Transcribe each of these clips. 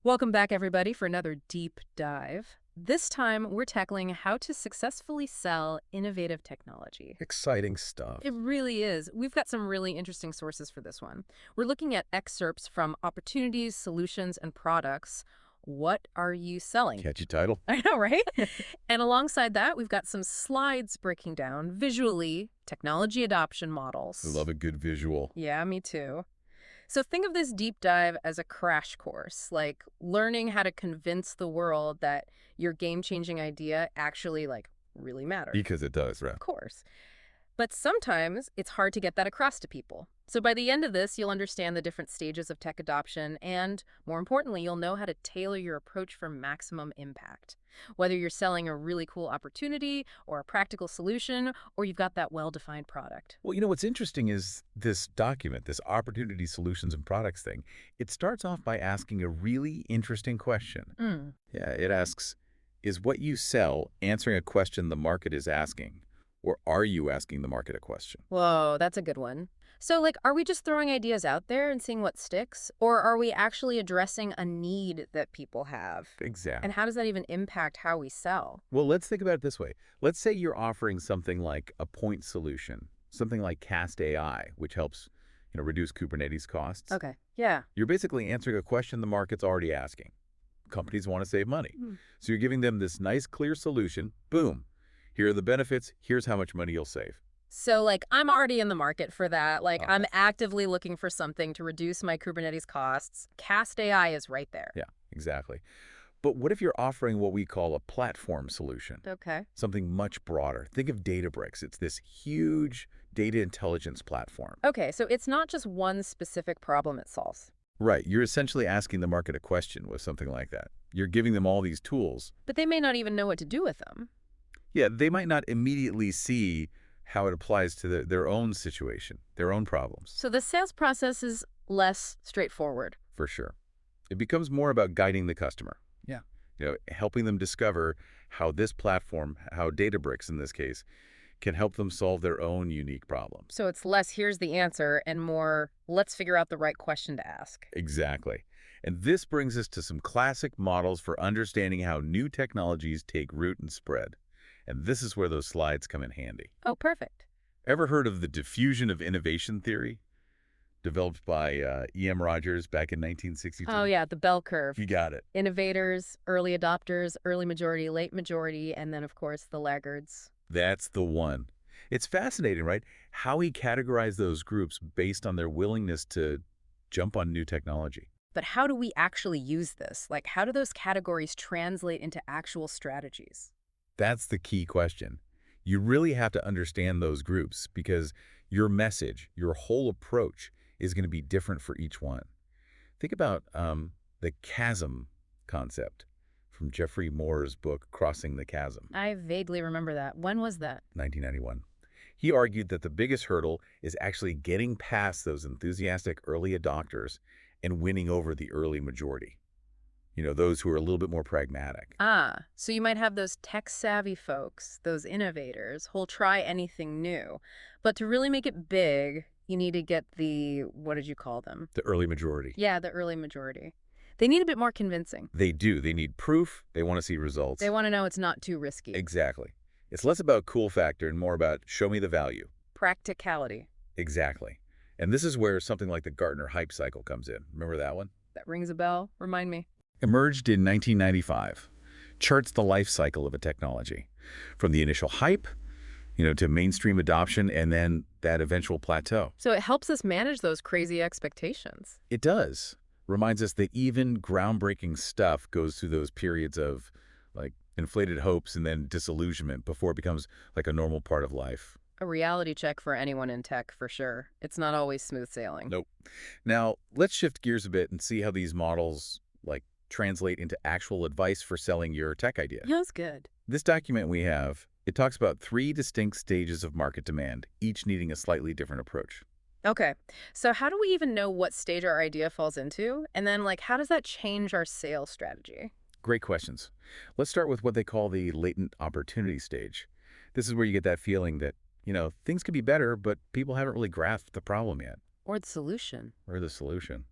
Welcome back, everybody, for another deep dive. This time, we're tackling how to successfully sell innovative technology. Exciting stuff. It really is. We've got some really interesting sources for this one. We're looking at excerpts from Opportunities, Solutions, and Products. What are you selling? Catchy title. I know, right? And alongside that, we've got some slides breaking down visually technology adoption models. I love a good visual. Yeah, me too. So think of this deep dive as a crash course, like learning how to convince the world that your game-changing idea actually really matters. Because it does, right? Of course. But sometimes it's hard to get that across to people. So by the end of this, you'll understand the different stages of tech adoption, and more importantly, you'll know how to tailor your approach for maximum impact. Whether you're selling a really cool opportunity or a practical solution, or you've got that well-defined product. Well, what's interesting is this document, this Opportunity Solutions and Products thing. It starts off by asking a really interesting question. Yeah, it asks, is what you sell answering a question the market is asking? Or are you asking the market a question? Whoa, that's a good one. So, are we just throwing ideas out there and seeing what sticks? Or are we actually addressing a need that people have? Exactly. And how does that even impact how we sell? Well, let's think about it this way. Let's say you're offering something like a point solution, something like Cast AI, which helps, reduce Kubernetes costs. Okay, yeah. You're basically answering a question the market's already asking. Companies want to save money. So you're giving them this nice, clear solution. Boom. Here are the benefits. Here's how much money you'll save. So, I'm already in the market for that. I'm Okay. actively looking for something to reduce my Kubernetes costs. Cast AI is right there. Yeah, exactly. But what if you're offering what we call a platform solution? Okay. Something much broader. Think of Databricks. It's this huge data intelligence platform. Okay, so it's not just one specific problem it solves. Right. You're essentially asking the market a question with something like that. You're giving them all these tools. But they may not even know what to do with them. Yeah, they might not immediately see how it applies to their own situation, their own problems, So the sales process is less straightforward. for sure. It becomes more about guiding the customer. Yeah. Helping them discover how this platform, how Databricks in this case, can help them solve their own unique problems. So it's less, here's the answer, and more, let's figure out the right question to ask. Exactly. And this brings us to some classic models for understanding how new technologies take root and spread. And this is where those slides come in handy. Oh, perfect. Ever heard of the diffusion of innovation theory? Developed by E.M. Rogers back in 1962? Oh, yeah, the bell curve. You got it. Innovators, early adopters, early majority, late majority, and then, of course, the laggards. That's the one. It's fascinating, right? How he categorized those groups based on their willingness to jump on new technology. But how do we actually use this? How do those categories translate into actual strategies? That's the key question. You really have to understand those groups because your message, your whole approach is going to be different for each one. Think about the chasm concept from Jeffrey Moore's book, Crossing the Chasm, I vaguely remember that. When was that? 1991. He argued that the biggest hurdle is actually getting past those enthusiastic early adopters and winning over the early majority. Those who are a little bit more pragmatic. Ah, so you might have those tech-savvy folks, those innovators, who'll try anything new. But to really make it big, you need to get the, what did you call them? The early majority. Yeah, the early majority. They need a bit more convincing. They do. They need proof. They want to see results. They want to know it's not too risky. Exactly. It's less about cool factor and more about show me the value. Practicality. Exactly. And this is where something like the Gartner hype cycle comes in. Remember that one? That rings a bell. Remind me. Emerged in 1995. Charts the life cycle of a technology. From the initial hype, to mainstream adoption and then that eventual plateau. So it helps us manage those crazy expectations. It does. Reminds us that even groundbreaking stuff goes through those periods of inflated hopes and then disillusionment before it becomes like a normal part of life. A reality check for anyone in tech, for sure. It's not always smooth sailing. Nope. Now, let's shift gears a bit and see how these models translate into actual advice for selling your tech idea. Yeah, that's good. This document we have, it talks about 3 distinct stages of market demand, each needing a slightly different approach. Okay, so how do we even know what stage our idea falls into? And then, how does that change our sales strategy? Great questions. Let's start with what they call the latent opportunity stage. This is where you get that feeling that, things could be better, but people haven't really grasped the problem yet. Or the solution. Or the solution.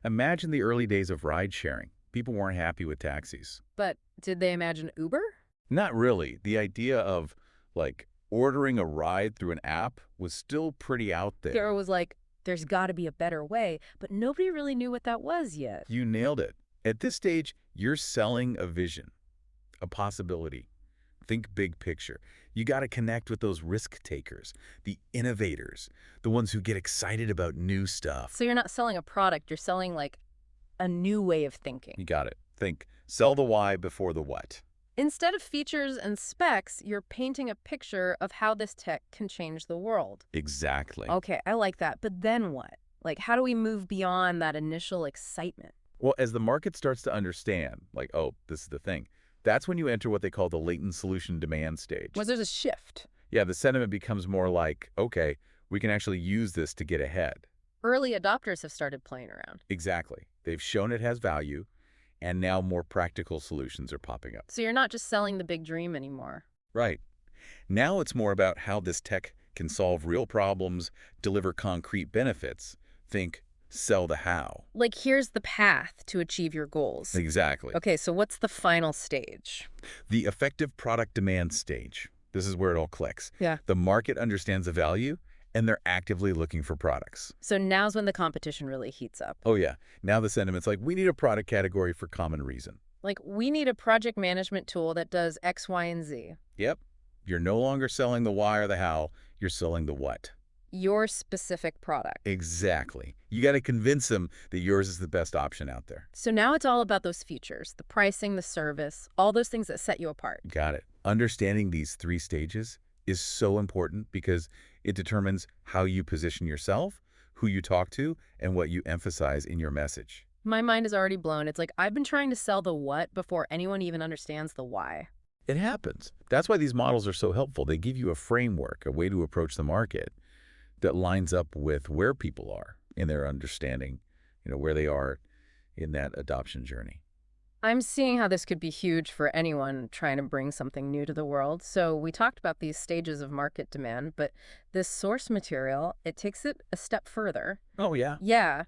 Imagine the early days of ride sharing. People weren't happy with taxis. But did they imagine Uber? Not really. The idea of, like, ordering a ride through an app was still pretty out there. Garrow was like, there's got to be a better way, but nobody really knew what that was yet. You nailed it. At this stage, you're selling a vision, a possibility. Think big picture. You got to connect with those risk takers, the innovators, the ones who get excited about new stuff. So you're not selling a product, you're selling like a new way of thinking. You got it. Think, sell the why before the what. Instead of features and specs, you're painting a picture of how this tech can change the world. Exactly. Okay, I like that. But then what? Like, how do we move beyond that initial excitement? Well, as the market starts to understand, like, oh, this is the thing, that's when you enter what they call the latent solution demand stage. Was there's a shift? Yeah, the sentiment becomes more like, okay, we can actually use this to get ahead. Early adopters have started playing around. Exactly. They've shown it has value, and now more practical solutions are popping up. So you're not just selling the big dream anymore. Right. Now it's more about how this tech can solve real problems, deliver concrete benefits. Think, sell the how. Like, here's the path to achieve your goals. Exactly. Okay, so what's the final stage? The effective product demand stage. This is where it all clicks. Yeah. The market understands the value, and they're actively looking for products. So now's when the competition really heats up. Oh, yeah. Now the sentiment's like, we need a product category for common reason. Like, we need a project management tool that does X, Y, and Z. Yep. You're no longer selling the why or the how. You're selling the what. Your specific product. Exactly. You got to convince them that yours is the best option out there. So now it's all about those features, the pricing, the service, all those things that set you apart. Got it. Understanding these three stages is so important because it determines how you position yourself, who you talk to, and what you emphasize in your message. My mind is already blown. It's like I've been trying to sell the what before anyone even understands the why. It happens. That's why these models are so helpful. They give you a framework, a way to approach the market that lines up with where people are in their understanding, where they are in that adoption journey. I'm seeing how this could be huge for anyone trying to bring something new to the world. So we talked about these stages of market demand, but this source material, it takes it a step further. Oh, yeah. Yeah.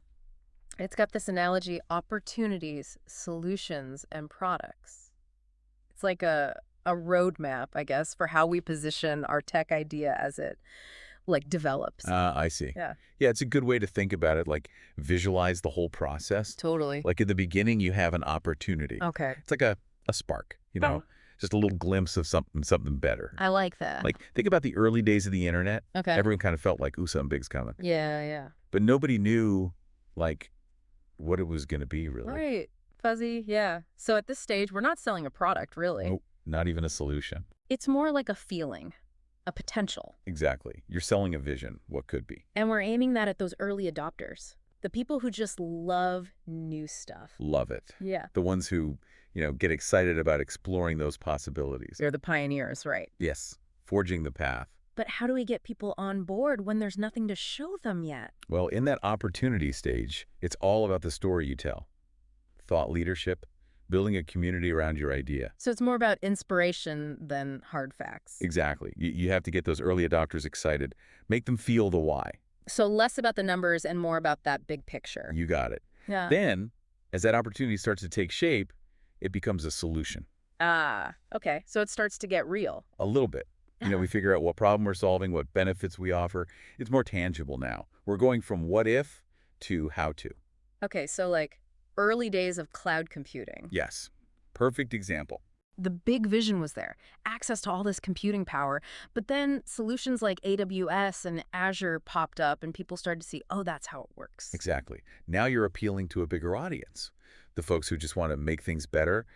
It's got this analogy, opportunities, solutions, and products. It's like a roadmap, I guess, for how we position our tech idea as it develops. I see. Yeah. Yeah, it's a good way to think about it, like visualize the whole process. Totally. Like at the beginning, you have an opportunity. Okay. It's like a spark, just a little glimpse of something better. I like that. Like, think about the early days of the internet. Okay. Everyone kind of felt like, ooh, something big's coming. Yeah, yeah. But nobody knew, like, what it was going to be, really. Right. Fuzzy, yeah. So at this stage, we're not selling a product, really. Nope, not even a solution. It's more like a feeling, a potential. Exactly. You're selling a vision, what could be. And we're aiming that at those early adopters, the people who just love new stuff. Love it. Yeah. The ones who, get excited about exploring those possibilities. They're the pioneers, right? Yes, forging the path. But how do we get people on board when there's nothing to show them yet? Well, in that opportunity stage, it's all about the story you tell. Thought leadership, building a community around your idea. So it's more about inspiration than hard facts. Exactly. You have to get those early adopters excited. Make them feel the why. So less about the numbers and more about that big picture. You got it. Yeah. Then, as that opportunity starts to take shape, it becomes a solution. Ah, okay. So it starts to get real. A little bit. We figure out what problem we're solving, what benefits we offer. It's more tangible now. We're going from what if to how to. Okay, so early days of cloud computing. Yes. Perfect example. The big vision was there, access to all this computing power, but then solutions like AWS and Azure popped up and people started to see, oh, that's how it works. Exactly. Now you're appealing to a bigger audience. The folks who just want to make things better,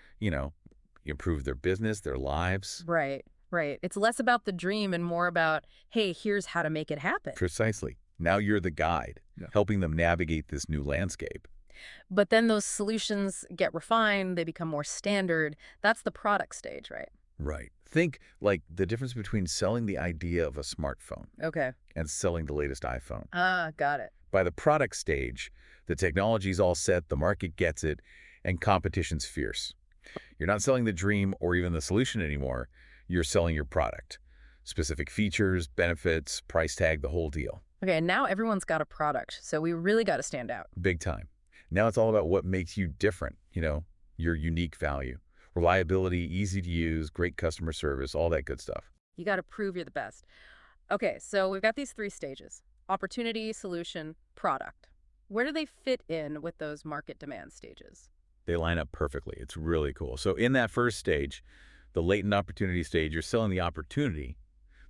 improve their business, their lives. Right, right. It's less about the dream and more about, hey, here's how to make it happen. Precisely. Now you're the guide, helping them navigate this new landscape. But then those solutions get refined, they become more standard. That's the product stage, right? Right. Think like the difference between selling the idea of a smartphone Okay. and selling the latest iPhone. Ah, got it. By the product stage, the technology's all set, the market gets it, and competition's fierce. You're not selling the dream or even the solution anymore. You're selling your product. Specific features, benefits, price tag, the whole deal. Okay, and now everyone's got a product, so we really got to stand out. Big time. Now it's all about what makes you different, your unique value. Reliability, easy to use, great customer service, all that good stuff. You got to prove you're the best. Okay, so we've got these three stages: opportunity, solution, product. Where do they fit in with those market demand stages? They line up perfectly. It's really cool. So in that first stage, the latent opportunity stage, you're selling the opportunity.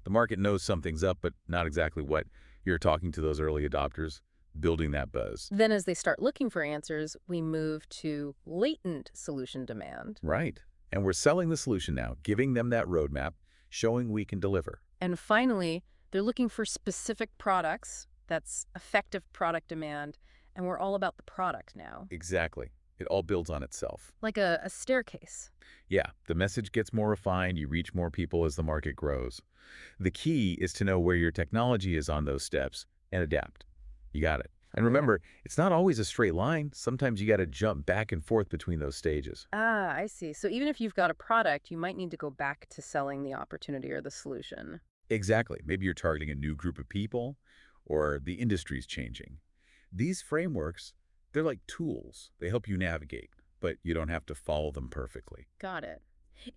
The market knows something's up, but not exactly what. You're talking to those early adopters, building that buzz. Then, as they start looking for answers, we move to latent solution demand. Right. And we're selling the solution now, giving them that roadmap, showing we can deliver. And finally, they're looking for specific products. That's effective product demand. And we're all about the product now. Exactly. It all builds on itself. Like a staircase. Yeah, the message gets more refined, you reach more people as the market grows. The key is to know where your technology is on those steps and adapt. You got it. And remember, it's not always a straight line. Sometimes you got to jump back and forth between those stages. Ah, I see. So even if you've got a product, you might need to go back to selling the opportunity or the solution. Exactly. Maybe you're targeting a new group of people or the industry's changing. These frameworks, they're like tools. They help you navigate, but you don't have to follow them perfectly. Got it.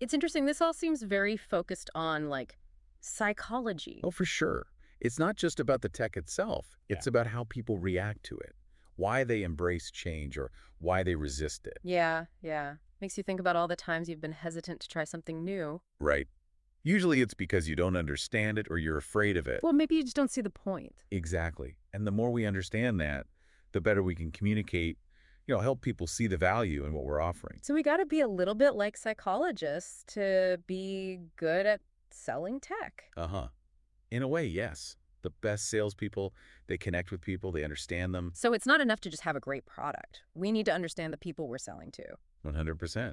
It's interesting. This all seems very focused on, like, psychology. Oh, for sure. It's not just about the tech itself. It's about how people react to it, why they embrace change or why they resist it. Yeah, yeah. Makes you think about all the times you've been hesitant to try something new. Right. Usually it's because you don't understand it or you're afraid of it. Well, maybe you just don't see the point. Exactly. And the more we understand that, the better we can communicate, help people see the value in what we're offering. So we got to be a little bit like psychologists to be good at selling tech. Uh-huh. In a way, yes. The best salespeople, they connect with people, they understand them. So it's not enough to just have a great product. We need to understand the people we're selling to. 100%.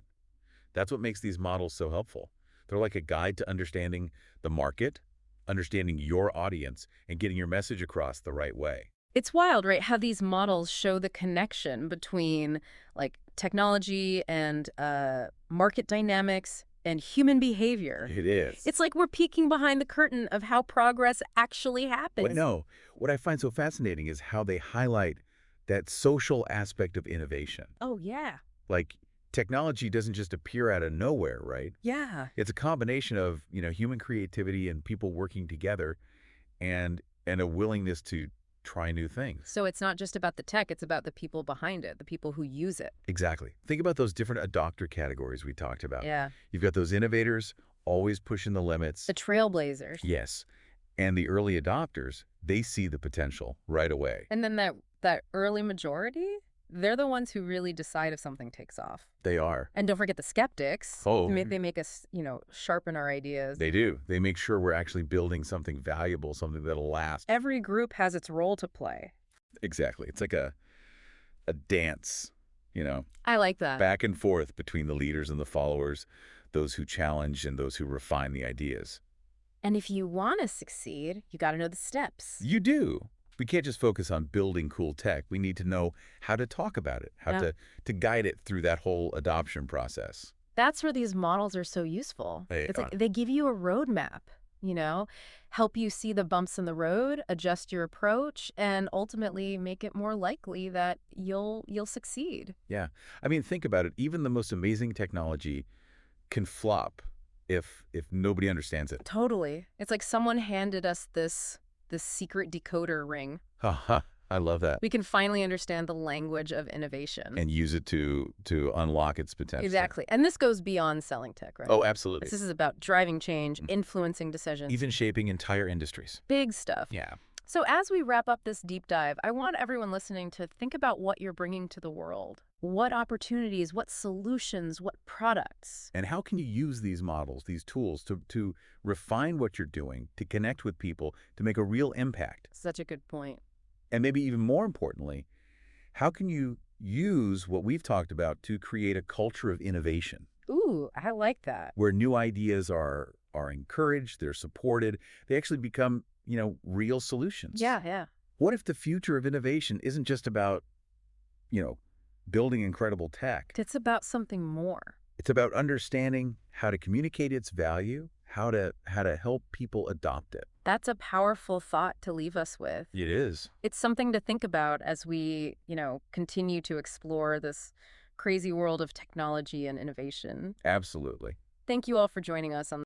That's what makes these models so helpful. They're like a guide to understanding the market, understanding your audience, and getting your message across the right way. It's wild, right? How these models show the connection between, like, technology and market dynamics and human behavior. It is. It's like we're peeking behind the curtain of how progress actually happens. But no, what I find so fascinating is how they highlight that social aspect of innovation. Oh, yeah. Like, technology doesn't just appear out of nowhere, right? Yeah. It's a combination of, human creativity and people working together and a willingness to try new things. So it's not just about the tech, it's about the people behind it, the people who use it. Exactly. Think about those different adopter categories we talked about. Yeah. You've got those innovators always pushing the limits. The trailblazers. Yes. And the early adopters, they see the potential right away. And then that early majority, they're the ones who really decide if something takes off. They are. And don't forget the skeptics. Oh. They make us, sharpen our ideas. They do. They make sure we're actually building something valuable, something that'll last. Every group has its role to play. Exactly. It's like a dance, I like that. back and forth between the leaders and the followers, those who challenge and those who refine the ideas. And if you want to succeed, you got to know the steps. You do. We can't just focus on building cool tech. We need to know how to talk about it, how to guide it through that whole adoption process. That's where these models are so useful. It's like they give you a roadmap, help you see the bumps in the road, adjust your approach, and ultimately make it more likely that you'll succeed. Yeah. I mean, think about it. Even the most amazing technology can flop if nobody understands it. Totally. It's like someone handed us this secret decoder ring. Haha. I love that. We can finally understand the language of innovation. And use it to unlock its potential. Exactly. And this goes beyond selling tech, right? Oh, absolutely. This is about driving change, influencing decisions. Even shaping entire industries. Big stuff. Yeah. So as we wrap up this deep dive, I want everyone listening to think about what you're bringing to the world. What opportunities, what solutions, what products? And how can you use these models, these tools, to refine what you're doing, to connect with people, to make a real impact? Such a good point. And maybe even more importantly, how can you use what we've talked about to create a culture of innovation? Ooh, I like that. Where new ideas are encouraged, they're supported, they actually become, real solutions. Yeah, yeah. What if the future of innovation isn't just about, building incredible tech? It's about something more. It's about understanding how to communicate its value, how to help people adopt it. That's a powerful thought to leave us with. It is. It's something to think about as we, continue to explore this crazy world of technology and innovation. Absolutely. Thank you all for joining us on